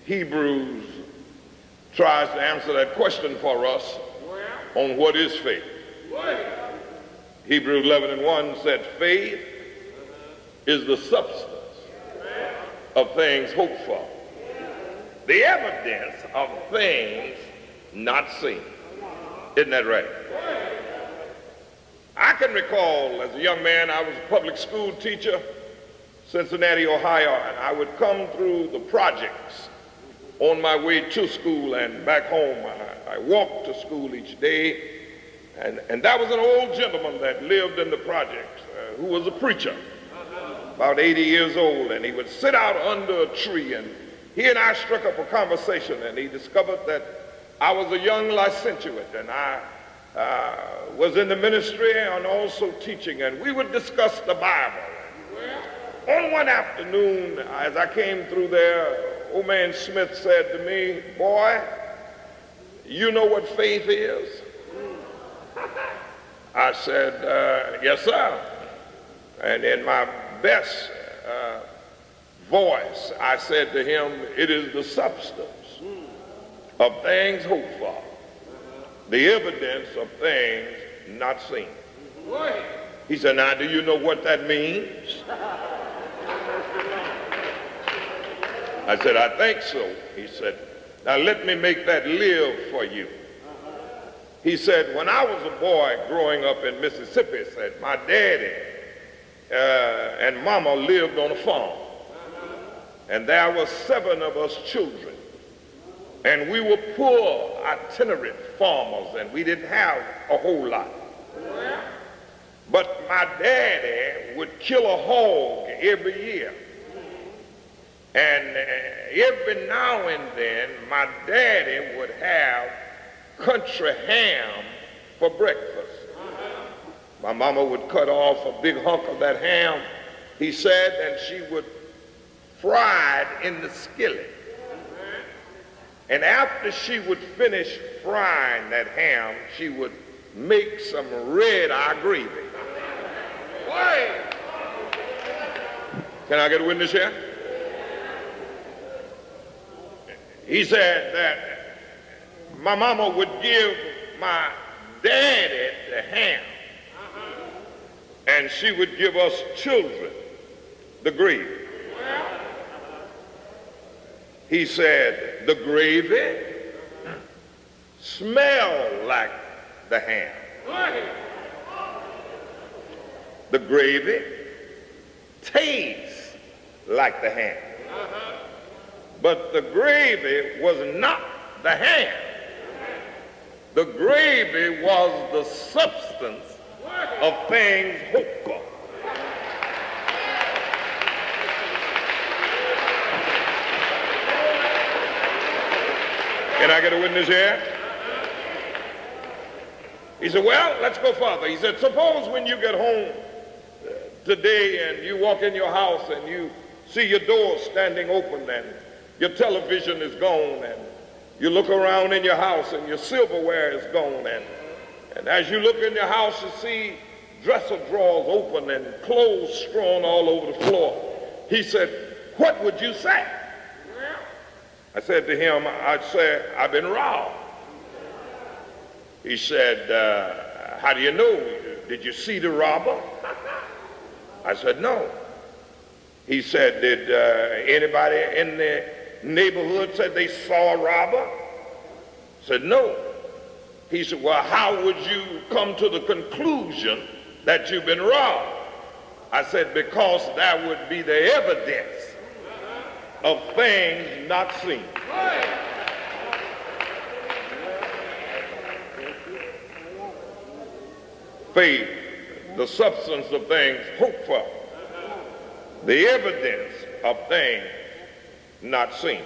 Hebrews tries to answer that question for us on what is faith. Hebrews 11:1 said, faith is the substance of things hoped for, the evidence of things not seen. Isn't that right? I can recall as a young man, I was a public school teacher, Cincinnati, Ohio, and I would come through the projects on my way to school and back home. I walked to school each day, and that was an old gentleman that lived in the projects who was a preacher, about 80 years old, and he would sit out under a tree, and he and I struck up a conversation, and he discovered that I was a young licentiate, and I was in the ministry and also teaching, and we would discuss the Bible. On one afternoon, as I came through there, old man Smith said to me, boy, you know what faith is? I said, yes, sir. And in my best voice, I said to him, it is the substance of things hoped for, the evidence of things not seen. He said, now, do you know what that means? I said, I think so. He said, now let me make that live for you. He said, when I was a boy growing up in Mississippi, said, my daddy and mama lived on a farm. And there were 7 of us children. And we were poor, itinerant farmers, and we didn't have a whole lot. But my daddy would kill a hog every year. And every now and then, my daddy would have country ham for breakfast. My mama would cut off a big hunk of that ham, he said, and she would fry it in the skillet. And after she would finish frying that ham, she would make some red-eye gravy. Can I get a witness here? He said that my mama would give my daddy the ham, and she would give us children the gravy. He said the gravy smelled like the ham. The gravy tastes like the ham. But the gravy was not the ham. The gravy was the substance of things hoped for. Can I get a witness here? He said, well, let's go further. He said, suppose when you get home today and you walk in your house and you see your door standing open and your television is gone, and you look around in your house and your silverware is gone, and as you look in your house you see dresser drawers open and clothes strewn all over the floor. He said, what would you say? I said to him, I'd say, I've been robbed. He said, how do you know? Did you see the robber? I said, no. He said, did anybody in the neighborhood said they saw a robber? I said, no. He said, well, how would you come to the conclusion that you've been robbed? I said, because that would be the evidence of things not seen. Faith, the substance of things hoped for, the evidence of things not seen.